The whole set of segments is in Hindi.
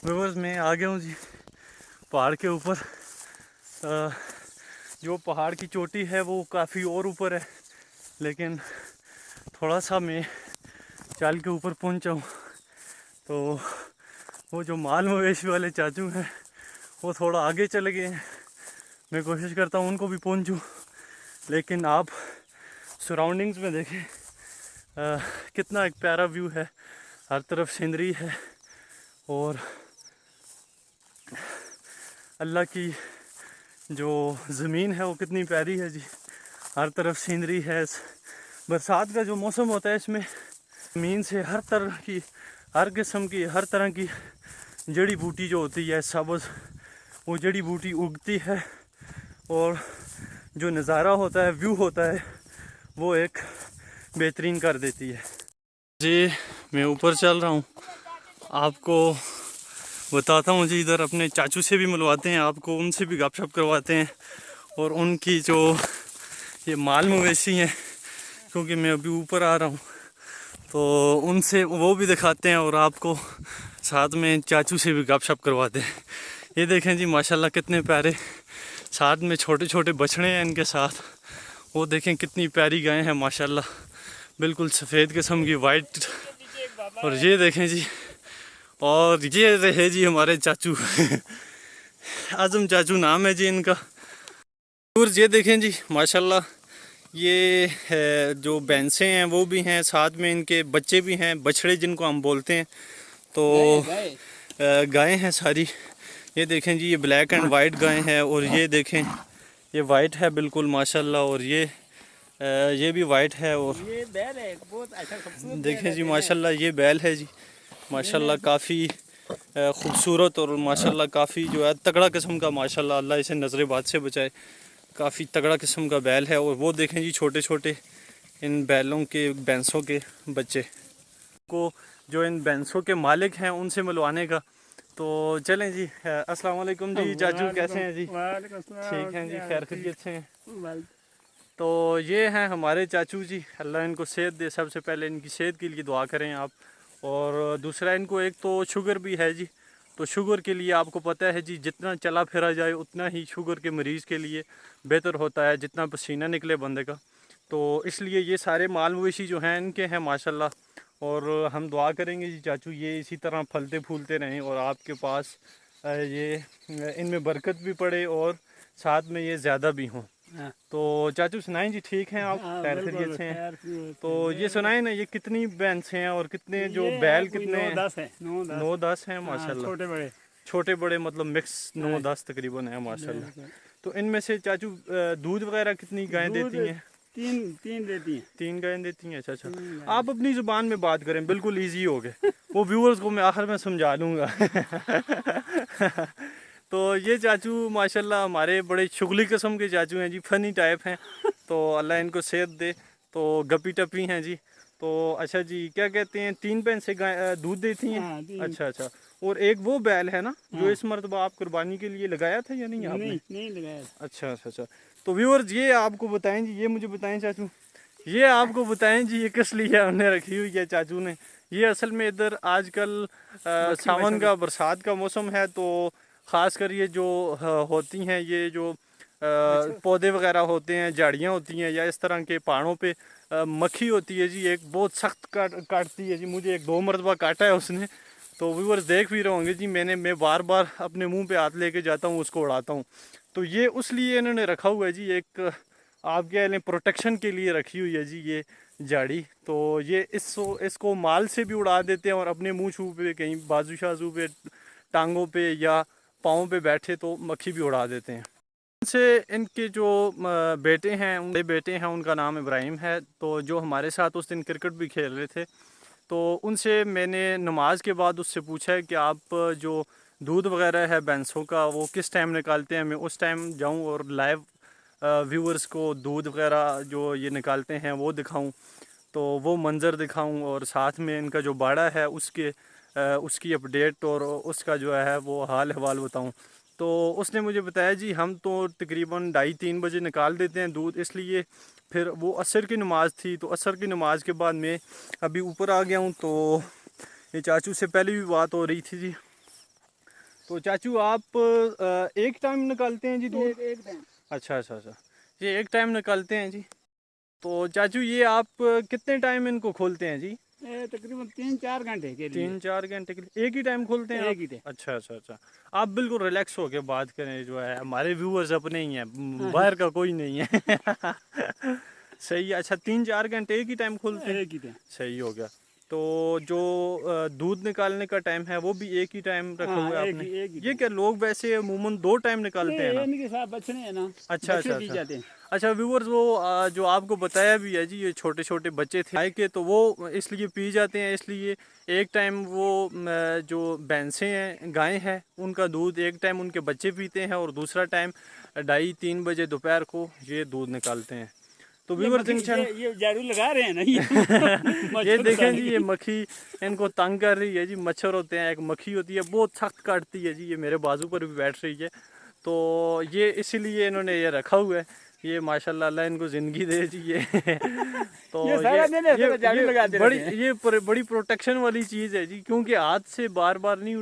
व्यूअर्स मैं आ गया हूँ जी पहाड़ के ऊपर। जो पहाड़ की चोटी है वो काफ़ी और ऊपर है, लेकिन थोड़ा सा मैं चाल के ऊपर पहुँचा हूँ तो वो जो माल मवेशी वाले चाचू हैं वो थोड़ा आगे चले गए हैं। मैं कोशिश करता हूँ उनको भी पहुँचूँ, लेकिन आप सराउंडिंग्स में देखें कितना एक प्यारा व्यू है। हर तरफ सीनरी है और अल्लाह की जो ज़मीन है वो कितनी प्यारी है जी। हर तरफ सीनरी है। बरसात का जो मौसम होता है इसमें ज़मीन से हर तरह की, हर किस्म की, हर तरह की जड़ी बूटी जो होती है सब्ज़, वो जड़ी बूटी उगती है और जो नज़ारा होता है, व्यू होता है, वो एक बेहतरीन कर देती है जी। मैं ऊपर चल रहा हूँ, आपको बताता हूँ जी। इधर अपने चाचू से भी मिलवाते हैं आपको, उनसे भी गपशप करवाते हैं और उनकी जो ये माल मवेशी हैं, क्योंकि मैं अभी ऊपर आ रहा हूँ तो उनसे वो भी दिखाते हैं और आपको साथ में चाचू से भी गपशप करवाते हैं। ये देखें जी माशाल्लाह कितने प्यारे, साथ में छोटे छोटे बछड़े हैं इनके साथ। वो देखें कितनी प्यारी गायें हैं माशाल्लाह, बिल्कुल सफ़ेद किस्म की वाइट। और ये देखें जी, और ये रहे जी हमारे चाचू आजम चाचू नाम है जी इनका। और ये देखें जी माशाल्लाह, ये है जो भैंसें हैं वो भी हैं, साथ में इनके बच्चे भी हैं, बछड़े जिनको हम बोलते हैं। तो गायें हैं सारी। ये देखें जी, ये ब्लैक एंड वाइट गायें हैं और ये देखें ये वाइट है बिल्कुल माशाल्लाह, और ये भी वाइट है। और ये बैल है, बहुत अच्छा खूबसूरत देखें जी माशाल्लाह ये बैल है जी माशाल्लाह, काफ़ी खूबसूरत और माशाल्लाह काफ़ी जो है तगड़ा किस्म का, माशाल्लाह अल्लाह इसे नज़र बात से बचाए। काफ़ी तगड़ा किस्म का बैल है। और वो देखें जी छोटे छोटे इन बैलों के, भैंसों के बच्चे को, जो इन भैंसों के मालिक हैं उनसे मिलवाने का। तो चलें जी। अस्सलाम वालेकुम जी चाचू, कैसे हैं जी? ठीक हैं जी, खैर खैरियत से हैं। तो ये हैं हमारे चाचू जी, अल्लाह इनको सेहत दे। सबसे पहले इनकी सेहत के लिए दुआ करें आप। और दूसरा इनको एक तो शुगर भी है जी, तो शुगर के लिए आपको पता है जी, जितना चला फिरा जाए उतना ही शुगर के मरीज़ के लिए बेहतर होता है, जितना पसीना निकले बंदे का। तो इसलिए ये सारे माल मवेशी जो हैं इनके हैं माशाल्लाह। और हम दुआ करेंगे जी चाचू ये इसी तरह फलते फूलते रहें और आपके पास ये इनमें बरकत भी पड़े और साथ में ये ज़्यादा भी हों। तो चाचू सुनाएं जी, ठीक हैं आप? खैर खैरियत से हैं? तो ये सुनाएं ना, ये कितनी भैंसें हैं और कितने जो बैल कितने हैं? 9-10 है। 9-10 हैं माशाल्लाह। छोटे बड़े। छोटे बड़े मतलब मिक्स 9-10 तकरीबन है माशाल्लाह। तो इनमें से चाचू दूध वगैरह कितनी गायें देती हैं? तीन देती हैं। 3 गायें देती हैं। अच्छा अच्छा, आप अपनी ज़ुबान में बात करें, बिल्कुल ईजी हो गए। वो व्यूअर्स को मैं आखिर में समझा लूँगा। तो ये चाचू माशाल्लाह हमारे बड़े शुगली किस्म के चाचू हैं जी, फ़नी टाइप हैं। तो अल्लाह इनको सेहत दे। तो गपी टपी हैं जी। तो अच्छा जी, क्या कहते हैं, 3 भैंसें गाय दूध देती हैं? अच्छा अच्छा। और एक वो बैल है ना जो इस मरतबा आप कुर्बानी के लिए लगाया था या नहीं आपने? नहीं लगाया। अच्छा अच्छा अच्छा। तो व्यूअर्स ये आपको बताएं जी, ये मुझे बताएं चाचू, ये आपको बताएं जी ये किस लिए हमने रखी हुई है चाचू ने? ये असल में इधर आजकल सावन का, बरसात का मौसम है, तो ख़ास कर ये जो होती हैं, ये जो पौधे वगैरह होते हैं, झाड़ियाँ होती हैं, या इस तरह के पहाड़ों पे मक्खी होती है जी, एक बहुत सख्त काटती है जी। मुझे 1-2 मरतबा काटा है उसने। तो व्यूअर्स देख भी रहे होंगे जी, मैं बार बार अपने मुंह पे हाथ लेके जाता हूँ, उसको उड़ाता हूँ। तो ये उस लिए इन्होंने रखा हुआ है जी, एक आप कह लें प्रोटेक्शन के लिए रखी हुई है जी ये झाड़ी। तो ये इसको माल से भी उड़ा देते हैं और अपने मुंह छू पे, कहीं बाजू शाजू पे, टांगों पे या पाँव पे बैठे तो मक्खी भी उड़ा देते हैं। इनसे इनके जो बेटे हैं, उनके बेटे हैं, उनका नाम इब्राहिम है। तो जो हमारे साथ उस दिन क्रिकेट भी खेल रहे थे, तो उनसे मैंने नमाज के बाद उससे पूछा है कि आप जो दूध वगैरह है भैंसों का वो किस टाइम निकालते हैं, मैं उस टाइम जाऊं और लाइव व्यूअर्स को दूध वगैरह जो ये निकालते हैं वो दिखाऊं, तो वो मंज़र दिखाऊं और साथ में इनका जो बाड़ा है उसकी अपडेट और उसका जो है वो हाल हवाल बताऊं। तो उसने मुझे बताया जी हम तो तकरीबन 2:30-3 बजे निकाल देते हैं दूध, इसलिए फिर वो असर की नमाज़ थी, तो असर की नमाज़ के बाद मैं अभी ऊपर आ गया हूँ। तो ये चाचू से पहले भी बात हो रही थी जी, तो चाचू आप एक टाइम निकालते हैं जी दूध? एक टाइम। अच्छा अच्छा अच्छा, ये एक टाइम निकालते हैं जी। तो चाचू ये आप कितने टाइम इनको खोलते हैं जी? तकरीबन 3-4 घंटे के लिए। 3-4 घंटे के लिए एक ही टाइम खोलते हैं आप? एक ही टाइम। अच्छा अच्छा अच्छा, आप बिल्कुल रिलैक्स होके बात करें, जो है हमारे व्यूअर्स अपने ही हैं, हाँ, बाहर का कोई नहीं है। सही है। अच्छा 3-4 घंटे एक ही टाइम खोलते हैं? एक ही टाइम। सही हो गया। तो जो दूध निकालने का टाइम है वो भी एक ही टाइम रखा हाँ, हुआ है एक आपने? ही एक ही ये टाइम। क्या लोग वैसे अमूमन 2 टाइम निकालते हैं नहीं, ना? इनके साथ बछड़े हैं ना, अच्छा बछड़े अच्छा दी अच्छा जाते हैं। अच्छा व्यूअर्स, वो जो आपको बताया भी है जी, ये छोटे छोटे बच्चे थे गाय के, तो वो इसलिए पी जाते हैं, इसलिए एक टाइम वो जो भैंसें हैं, गायें हैं, उनका दूध एक टाइम उनके बच्चे पीते हैं और दूसरा टाइम 2:30-3 बजे दोपहर को ये दूध निकालते हैं। तो ये व्यूअर्स मक्खी, इंशाल्लाह ये झाड़ू लगा रहे हैं ना ये। ये मच्छर देखें खाने जी, की। ये मक्खी इनको तंग कर रही है जी। मच्छर होते हैं, एक मक्खी होती है बहुत सख्त काटती है जी, ये मेरे बाजू पर भी बैठ रही है। तो ये इसीलिए इन्होंने ये रखा हुआ है। ये माशाल्लाह, अल्लाह इनको ज़िंदगी दे जी ये। तो ये सारा दिन ऐसे ये में झाड़ू ये लगाते बड़ी रहते हैं। बड़ी प्रोटेक्शन वाली चीज़ है जी, क्योंकि हाथ से बार बार नहीं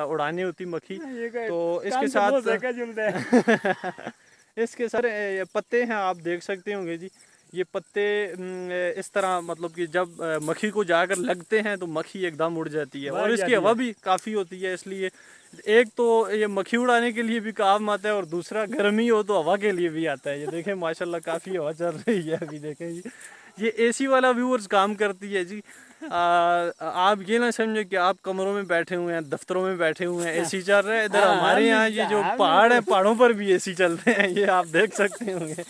उड़ानी होती मक्खी। ये तो इसके कान से बहुत साथ सेका झूलता है। इसके सारे ये पत्ते हैं, आप देख सकते होंगे जी। ये पत्ते इस तरह, मतलब कि जब मक्खी को जाकर लगते हैं तो मक्खी एकदम उड़ जाती है, और भाग इसकी जाती हवा है। भी काफ़ी होती है, इसलिए एक तो ये मक्खी उड़ाने के लिए भी काम आता है, और दूसरा गर्मी हो तो हवा के लिए भी आता है। ये देखें माशाल्लाह काफ़ी हवा चल रही है अभी, देखें जी। ये एसी वाला व्यूअर्स काम करती है जी। आप ये ना समझे कि आप कमरों में बैठे हुए हैं, दफ्तरों में बैठे हुए हैं, एसी चल रहा है। इधर हाँ, हमारे यहाँ ये जो पहाड़ है, पहाड़ों पर भी एसी चलते हैं, ये आप देख सकते होंगे।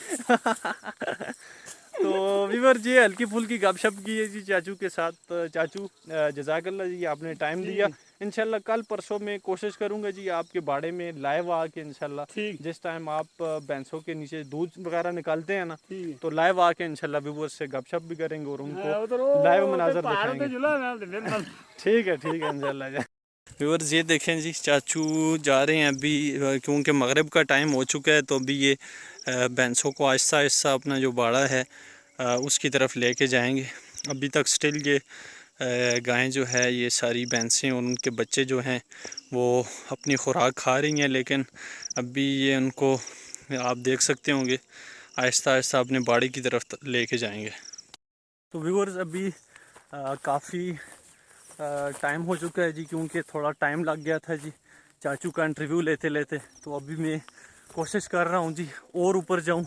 तो वीवर जी हल्की फुल्की गपशप की है जी चाचू के साथ। चाचू जज़ाकल्लाह जी, आपने टाइम दिया। इंशाल्लाह कल परसों में कोशिश करूंगा जी आपके बाड़े में लाइव आके, इंशाल्लाह ठीक। जिस टाइम आप भैंसों के नीचे दूध वगैरह निकालते हैं ना, ठीक है। तो लाइव आके इंशाल्लाह व्यूवर्स से गपशप भी करेंगे और उनको उधर लाइव वो मनाजर पहाड़ पे दिखाएंगे। झूला ना, तो फिर ठीक है इंशाल्लाह। व्यूअर्स ये देखें जी, चाचू जा रहे हैं अभी, क्योंकि मगरिब का टाइम हो चुका है, तो अभी ये भैंसों को आहिस्ता आहिस्ता अपना जो बाड़ा है उसकी तरफ लेके जाएंगे। अभी तक स्टिल ये गायें जो है, ये सारी भैंसें और उनके बच्चे जो हैं वो अपनी खुराक खा रही हैं, लेकिन अभी ये उनको आप देख सकते होंगे आहिस्ता आहिस्ता अपने बाड़ी की तरफ लेके जाएंगे। तो व्यूअर्स अभी काफ़ी टाइम हो चुका है जी, क्योंकि थोड़ा टाइम लग गया था जी चाचू का इंटरव्यू लेते लेते। तो अभी मैं कोशिश कर रहा हूँ जी और ऊपर जाऊँ,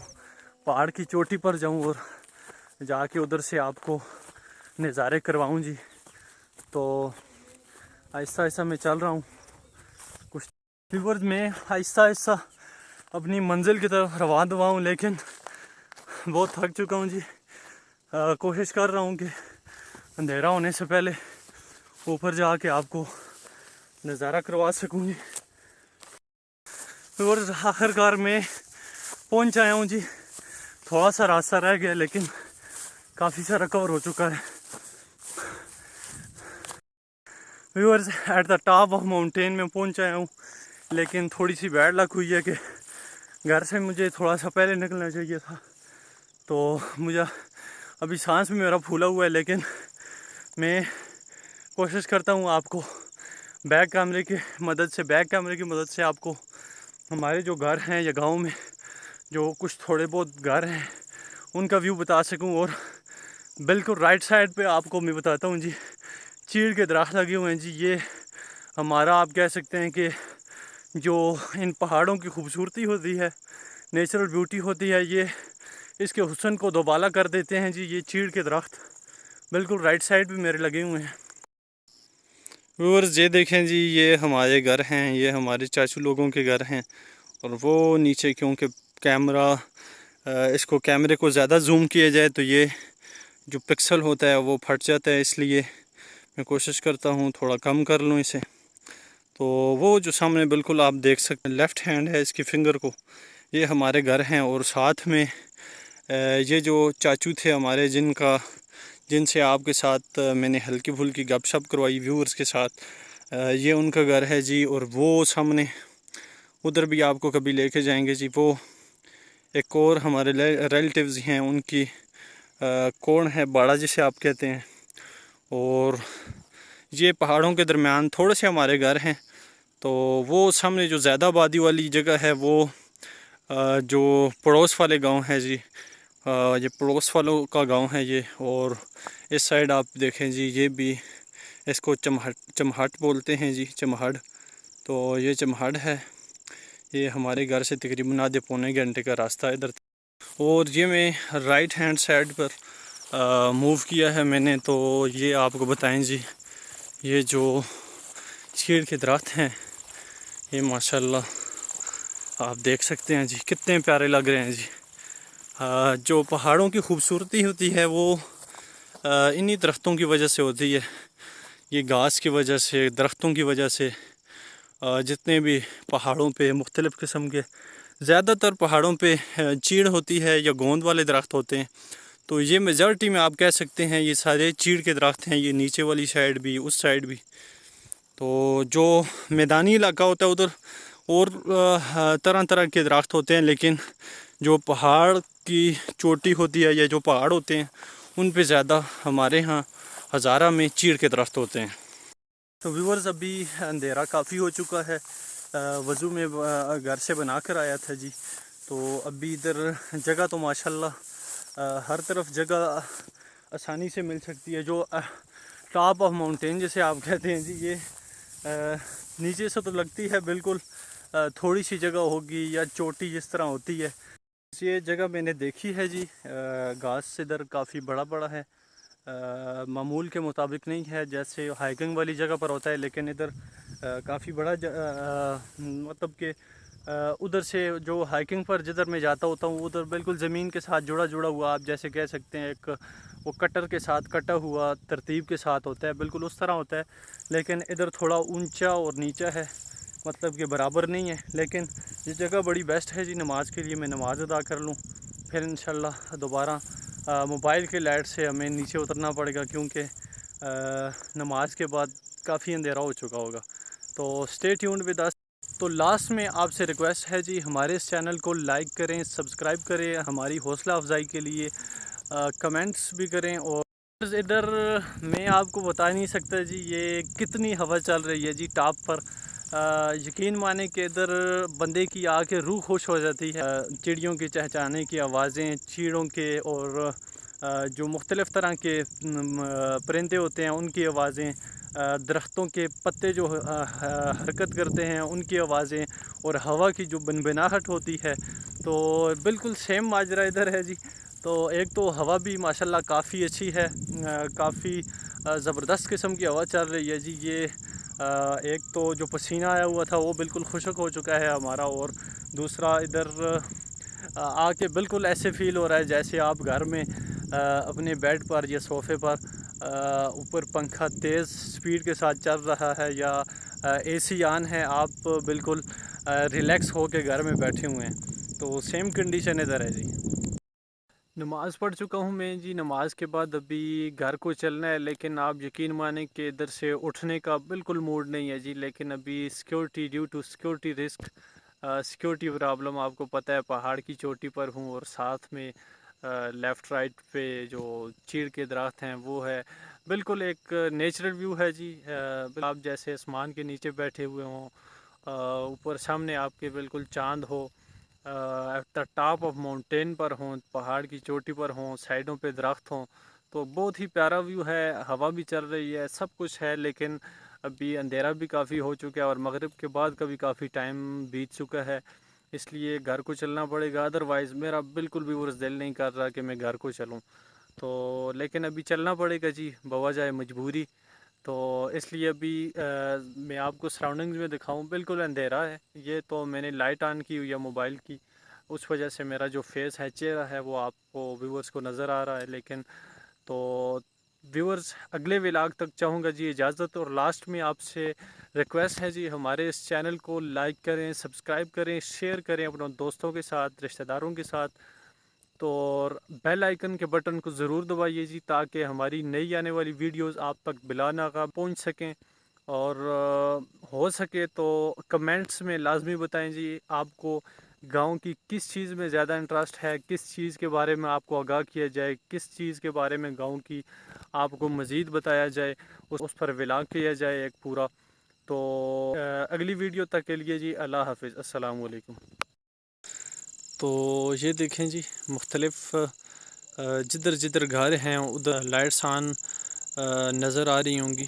पहाड़ की चोटी पर जाऊँ और जाके उधर से आपको नज़ारे करवाऊँ जी। तो आहिस्ता आहिस्ता मैं चल रहा हूँ। कुछ व्यूअर्स मैं आहिस्ता आहिस्ता अपनी मंजिल की तरफ रवा दवा हूँ, लेकिन बहुत थक चुका हूँ जी। कोशिश कर रहा हूँ कि अंधेरा होने से पहले ऊपर जाके आपको नज़ारा करवा सकूँ जी। और आखिरकार मैं पहुँच आया हूँ जी। थोड़ा सा रास्ता रह गया, लेकिन काफ़ी सारा कवर हो चुका है। Viewers at the top of mountain में पहुँच आया हूँ, लेकिन थोड़ी सी बैड लक हुई है कि घर से मुझे थोड़ा सा पहले निकलना चाहिए था। तो मुझे अभी सांस भी मेरा फूला हुआ है, लेकिन मैं कोशिश करता हूँ आपको बैक कैमरे की मदद से आपको हमारे जो घर हैं या गांव में जो कुछ थोड़े बहुत घर हैं उनका व्यू बता सकूं। और बिल्कुल राइट साइड पे आपको मैं बताता हूँ जी, चीड़ के दरख्त लगे हुए हैं जी। ये हमारा, आप कह सकते हैं कि जो इन पहाड़ों की खूबसूरती होती है, नेचुरल ब्यूटी होती है, ये इसके हुस्न को दोबाला कर देते हैं जी। ये चीड़ के दरख्त बिल्कुल राइट साइड भी मेरे लगे हुए हैं। व्यूअर्स ये देखें जी, ये हमारे घर हैं, ये हमारे चाचू लोगों के घर हैं। और वो नीचे, क्योंकि कैमरा इसको कैमरे को ज़्यादा जूम किया जाए तो ये जो पिक्सल होता है वो फट जाता है, इसलिए मैं कोशिश करता हूँ थोड़ा कम कर लूँ इसे। तो वो जो सामने बिल्कुल आप देख सकते हैं, लेफ़्ट हैंड है इसकी फिंगर को, ये हमारे घर हैं। और साथ में ये जो चाचू थे हमारे, जिनसे आपके साथ मैंने हल्की फुल्की गपशप करवाई व्यूअर्स के साथ, ये उनका घर है जी। और वो सामने उधर भी आपको कभी लेके जाएंगे जी। वो एक और हमारे रिलेटिव्स हैं, उनकी कौन है, बाड़ा जिसे आप कहते हैं। और ये पहाड़ों के दरमियान थोड़े से हमारे घर हैं। तो वो सामने जो ज़्यादा आबादी वाली जगह है वो जो पड़ोस वाले गांव है जी, ये पड़ोस वालों का गांव है ये। और इस साइड आप देखें जी, ये भी इसको चमहट बोलते हैं जी, चमहड़। तो ये चमहड़ है, ये हमारे घर से तकरीबन आधे पौने घंटे का रास्ता है इधर। और ये मैं राइट हैंड साइड पर मूव किया है मैंने, तो ये आपको बताएं जी, ये जो चीड़ के दरख्त हैं ये माशाल्लाह आप देख सकते हैं जी, कितने प्यारे लग रहे हैं जी। जो पहाड़ों की खूबसूरती होती है वो इन्हीं दरख्तों की वजह से होती है। ये घास की वजह से, दरख्तों की वजह से जितने भी पहाड़ों पे मुख्तलिफ़ किस्म के, ज़्यादातर पहाड़ों पे चीड़ होती है या गोंद वाले दरख्त होते हैं। तो ये मेजॉरिटी में आप कह सकते हैं ये सारे चीड़ के दरख्त हैं, ये नीचे वाली साइड भी, उस साइड भी। तो जो मैदानी इलाका होता है उधर और तरह तरह के दरख्त होते हैं, लेकिन जो पहाड़ की चोटी होती है या जो पहाड़ होते हैं उन पे ज़्यादा हमारे यहाँ हज़ारा में चीड़ के दरख्त होते हैं। तो व्यूअर्स, अभी अंधेरा काफ़ी हो चुका है, वज़ू में घर से बना कर आया था जी। तो अभी इधर जगह तो माशाल्लाह हर तरफ जगह आसानी से मिल सकती है। जो टॉप ऑफ माउंटेन जैसे आप कहते हैं जी, ये नीचे से तो लगती है बिल्कुल थोड़ी सी जगह होगी या चोटी जिस तरह होती है। ये जगह मैंने देखी है जी, घास इधर काफ़ी बड़ा बड़ा है, मामूल के मुताबिक नहीं है जैसे हाइकिंग वाली जगह पर होता है, लेकिन इधर काफ़ी बड़ा मतलब कि उधर से जो हाइकिंग पर जिधर मैं जाता होता हूँ उधर बिल्कुल ज़मीन के साथ जुड़ा जुड़ा हुआ, आप जैसे कह सकते हैं एक वो कटर के साथ कटा हुआ तरतीब के साथ होता है, बिल्कुल उस तरह होता है। लेकिन इधर थोड़ा ऊंचा और नीचा है, मतलब कि बराबर नहीं है। लेकिन ये जगह बड़ी बेस्ट है जी नमाज के लिए। मैं नमाज़ अदा कर लूँ, फिर इंशाल्लाह दोबारा मोबाइल के लाइट से हमें नीचे उतरना पड़ेगा, क्योंकि नमाज के बाद काफ़ी अंधेरा हो चुका होगा। तो स्टे ट्यून्ड विद अस। तो लास्ट में आपसे रिक्वेस्ट है जी, हमारे इस चैनल को लाइक करें, सब्सक्राइब करें, हमारी हौसला अफजाई के लिए कमेंट्स भी करें। और इधर मैं आपको बता नहीं सकता जी ये कितनी हवा चल रही है जी टॉप पर। यकीन माने कि इधर बंदे की आके रूह खुश हो जाती है। चिड़ियों की चहचहाने की आवाज़ें, चीड़ों के और जो मुख्तलिफ़ तरह के परिंदे होते हैं उनकी आवाज़ें, दरख्तों के पत्ते जो हरकत करते हैं उनकी आवाज़ें, और हवा की जो बनबनाहट होती है, तो बिल्कुल सेम माजरा इधर है जी। तो एक तो हवा भी माशाल्लाह काफ़ी अच्छी है, काफ़ी ज़बरदस्त किस्म की हवा चल रही है जी। ये एक तो जो पसीना आया हुआ था वो बिल्कुल खुश्क हो चुका है हमारा, और दूसरा इधर आके बिल्कुल ऐसे फ़ील हो रहा है जैसे आप घर में अपने बेड पर या सोफ़े पर ऊपर पंखा तेज़ स्पीड के साथ चल रहा है या एसी ऑन है, आप बिल्कुल रिलैक्स हो के घर में बैठे हुए हैं। तो सेम कंडीशन इधर है जी। नमाज़ पढ़ चुका हूँ मैं जी, नमाज के बाद अभी घर को चलना है, लेकिन आप यकीन माने कि इधर से उठने का बिल्कुल मूड नहीं है जी। लेकिन अभी security, due to security risk, security problem, आपको पता है पहाड़ की चोटी पर हूँ और साथ में लेफ़्ट राइट पे जो चीड़ के दरख्त हैं वो है, बिल्कुल एक नेचुरल व्यू है जी। आप जैसे आसमान के नीचे बैठे हुए हों, ऊपर सामने आपके बिल्कुल चांद हो, at the top of mountain पर हों, पहाड़ की चोटी पर हों, साइडों पे दरख्त हों, तो बहुत ही प्यारा व्यू है। हवा भी चल रही है, सब कुछ है, लेकिन अभी अंधेरा भी काफ़ी हो चुका है और मगरिब के बाद का भी काफ़ी टाइम बीत चुका है, इसलिए घर को चलना पड़ेगा। अदरवाइज़ मेरा बिल्कुल भी वो दिल नहीं कर रहा कि मैं घर को चलूँ, तो लेकिन अभी चलना पड़ेगा जी, बवजह मजबूरी। तो इसलिए अभी मैं आपको सराउंडिंग्स में दिखाऊं, बिल्कुल अंधेरा है। ये तो मैंने लाइट ऑन की हुई है मोबाइल की, उस वजह से मेरा जो फेस है, चेहरा है, वो आपको व्यूअर्स को नज़र आ रहा है। लेकिन तो व्यूअर्स, अगले व्लॉग तक चाहूँगा जी इजाज़त। और लास्ट में आपसे रिक्वेस्ट है जी, हमारे इस चैनल को लाइक करें, सब्सक्राइब करें, शेयर करें अपने दोस्तों के साथ, रिश्तेदारों के साथ। तो और बेल आइकन के बटन को ज़रूर दबाइए जी, ताकि हमारी नई आने वाली वीडियोस आप तक बिला नागा पहुँच सकें। और हो सके तो कमेंट्स में लाजमी बताएं जी, आपको गांव की किस चीज़ में ज़्यादा इंटरेस्ट है, किस चीज़ के बारे में आपको आगाह किया जाए, किस चीज़ के बारे में गांव की आपको मज़ीद बताया जाए, उस पर व्लॉग किया जाए एक पूरा। तो अगली वीडियो तक के लिए जी अल्लाह हाफिज़, अस्सलाम वालेकुम। तो ये देखें जी, मुख्तलिफ़ जिधर जिधर घर हैं उधर लाइट्स ऑन नज़र आ रही होंगी।